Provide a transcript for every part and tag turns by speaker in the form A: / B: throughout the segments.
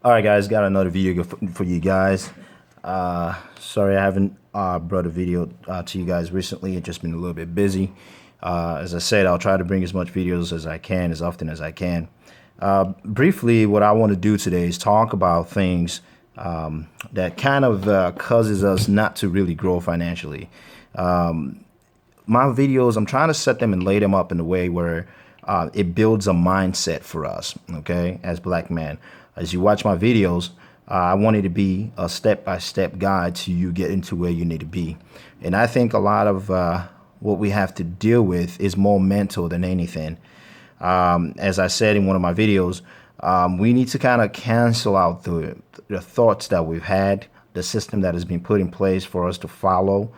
A: All right, guys, got another video for you guys. Sorry I haven't brought a video to you guys recently. It's just been a little bit busy. As I said, I'll try to bring as much videos as I can, as often as I can. Briefly, what I want to do today is talk about things that kind of causes us not to really grow financially. My videos, I'm trying to set them and lay them up in a way where it builds a mindset for us, okay, as black men. As you watch my videos, I want it to be a step-by-step guide to you getting to where you need to be. And I think a lot of what we have to deal with is more mental than anything. As I said in one of my videos, we need to kind of cancel out the thoughts that we've had, the system that has been put in place for us to follow,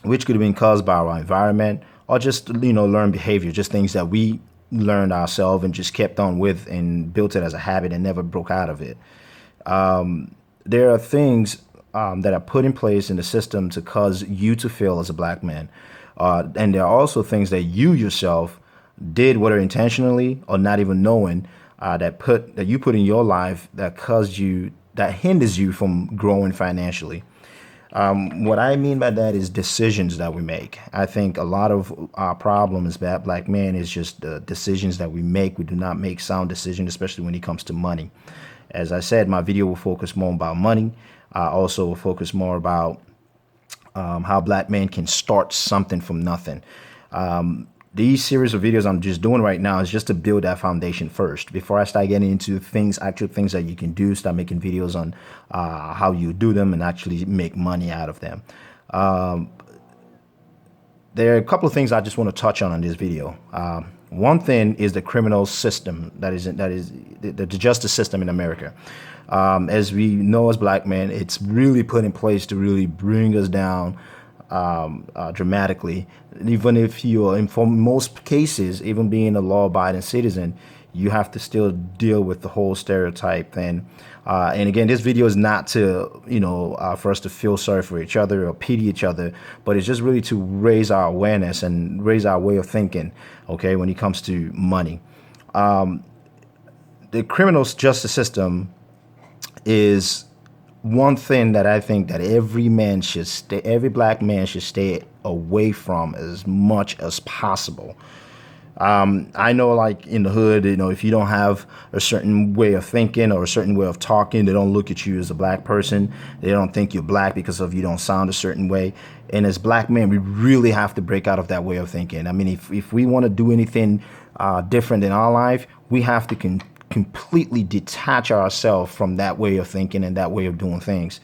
A: which could have been caused by our environment or just, learned behavior, just things that we learned ourselves and just kept on with and built it as a habit and never broke out of it. There are things that are put in place in the system to cause you to fail as a black man. And there are also things that you yourself did, whether intentionally or not even knowing, that you put in your life that hinders you from growing financially. What I mean by that is decisions that we make. I think a lot of our problem as black men is just the decisions that we make. We do not make sound decisions, especially when it comes to money. As I said, my video will focus more about money. I also will focus more about how black men can start something from nothing. These series of videos I'm just doing right now is just to build that foundation first before I start getting into actual things that you can do, start making videos on how you do them and actually make money out of them. There are a couple of things I just want to touch on in this video. One thing is the criminal system, that is the justice system in America. As we know as black men, it's really put in place to really bring us down dramatically. Even if you are, for most cases, even being a law-abiding citizen, you have to still deal with the whole stereotype thing. And again, this video is not to, for us to feel sorry for each other or pity each other, but it's just really to raise our awareness and raise our way of thinking, okay, when it comes to money. The criminal justice system is one thing that I think that every black man should stay away from as much as possible. I know, like in the hood, if you don't have a certain way of thinking or a certain way of talking, they don't look at you as a black person. They don't think you're black because of you don't sound a certain way. And as black men, we really have to break out of that way of thinking. I mean, if we want to do anything different in our life, we have to completely detach ourselves from that way of thinking and that way of doing things.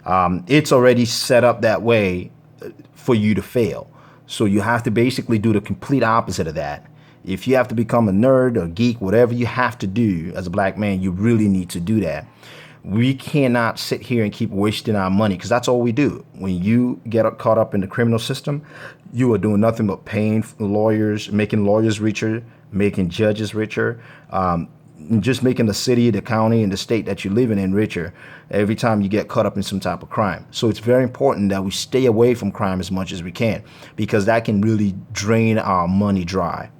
A: It's already set up that way for you to fail. So you have to basically do the complete opposite of that. If you have to become a nerd or geek, whatever you have to do as a black man, you really need to do that. We cannot sit here and keep wasting our money, because that's all we do. When you get caught up in the criminal system, you are doing nothing but paying lawyers, making lawyers richer, making judges richer, just making the city, the county, and the state that you're living in richer every time you get caught up in some type of crime. So it's very important that we stay away from crime as much as we can, because that can really drain our money dry.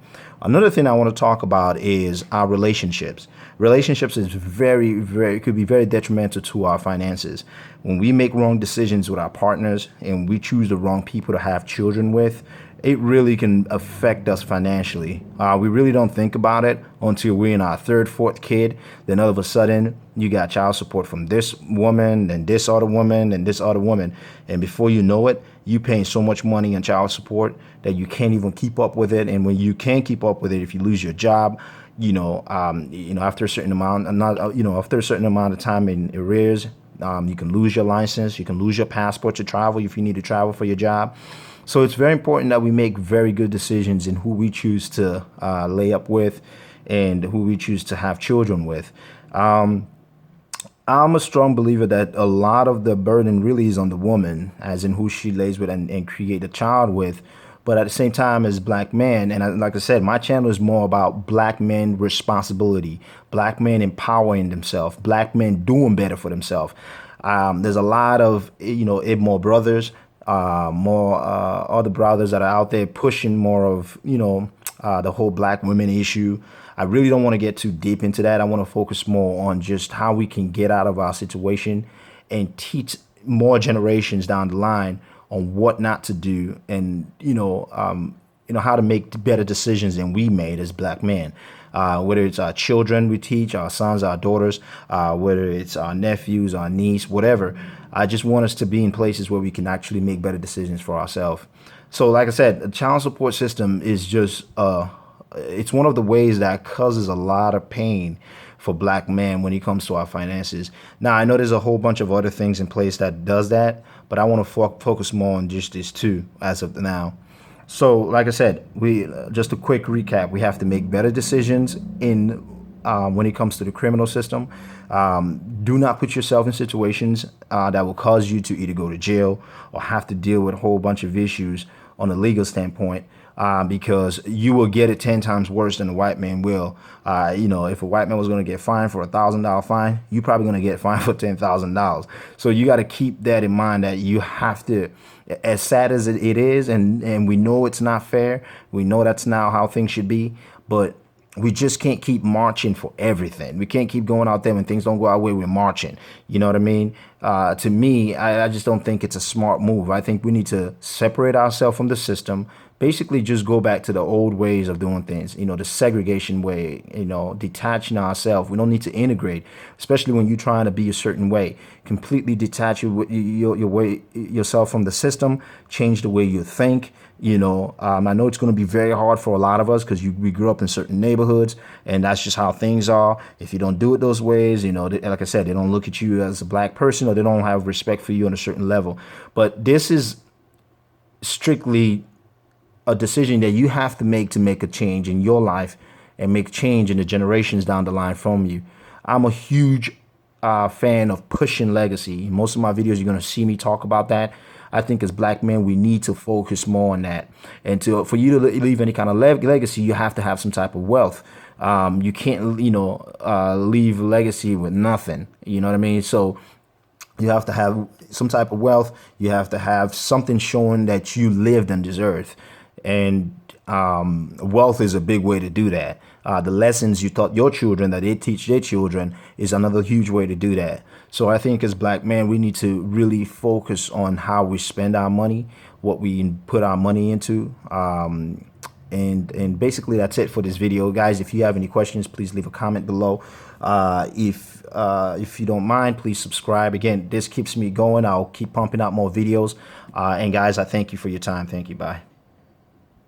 A: Another thing I want to talk about is our relationships. Relationships is could be very detrimental to our finances. When we make wrong decisions with our partners and we choose the wrong people to have children with, it really can affect us financially. We really don't think about it until we're in our third, fourth kid. Then all of a sudden, you got child support from this woman and this other woman and this other woman. And before you know it, you're paying so much money in child support that you can't even keep up with it. And when you can't keep up with it, if you lose your job, after a certain amount, after a certain amount of time in arrears, you can lose your license. You can lose your passport to travel if you need to travel for your job. So it's very important that we make very good decisions in who we choose to lay up with and who we choose to have children with. I'm a strong believer that a lot of the burden really is on the woman, as in who she lays with and create a child with. But at the same time, as black men, and like I said, my channel is more about black men responsibility, black men empowering themselves, black men doing better for themselves. There's a lot of, iBMOR brothers, more other brothers that are out there pushing more of, the whole black women issue. I really don't want to get too deep into that. I want to focus more on just how we can get out of our situation and teach more generations down the line on what not to do, and how to make better decisions than we made as black men. Whether it's our children we teach, our sons, our daughters, whether it's our nephews, our niece, whatever. I just want us to be in places where we can actually make better decisions for ourselves. So like I said, the child support system is just it's one of the ways that causes a lot of pain for black men when it comes to our finances. Now, I know there's a whole bunch of other things in place that does that, but I want to focus more on just this two as of now. So, like I said, we just a quick recap. We have to make better decisions in when it comes to the criminal system. Do not put yourself in situations that will cause you to either go to jail or have to deal with a whole bunch of issues on a legal standpoint. Because you will get it 10 times worse than a white man will. If a white man was going to get fined for $1,000 fine, you're probably going to get fined for $10,000. So you got to keep that in mind, that you have to, as sad as it is, and we know it's not fair. We know that's not how things should be, but we just can't keep marching for everything. We can't keep going out there when things don't go our way. We're marching. You know what I mean? To me, I just don't think it's a smart move. I think we need to separate ourselves from the system. Basically, just go back to the old ways of doing things, the segregation way, detaching ourselves. We don't need to integrate, especially when you're trying to be a certain way. Completely detach yourself from the system, change the way you think. I know it's going to be very hard for a lot of us because we grew up in certain neighborhoods, and that's just how things are. If you don't do it those ways, like I said, they don't look at you as a black person, or they don't have respect for you on a certain level. But this is strictly a decision that you have to make a change in your life and make change in the generations down the line from you. I'm a huge fan of pushing legacy. Most of my videos, you're going to see me talk about that. I think as black men, we need to focus more on that. And for you to leave any kind of legacy, you have to have some type of wealth. You can't, leave legacy with nothing. You know what I mean? So you have to have some type of wealth. You have to have something showing that you lived on this earth. And wealth is a big way to do that. The lessons you taught your children that they teach their children is another huge way to do that. So I think as black men, we need to really focus on how we spend our money, what we put our money into. And basically that's it for this video, guys. If you have any questions, please leave a comment below. If you don't mind, please subscribe. Again, this keeps me going. I'll keep pumping out more videos. And guys, I thank you for your time. Thank you. Bye.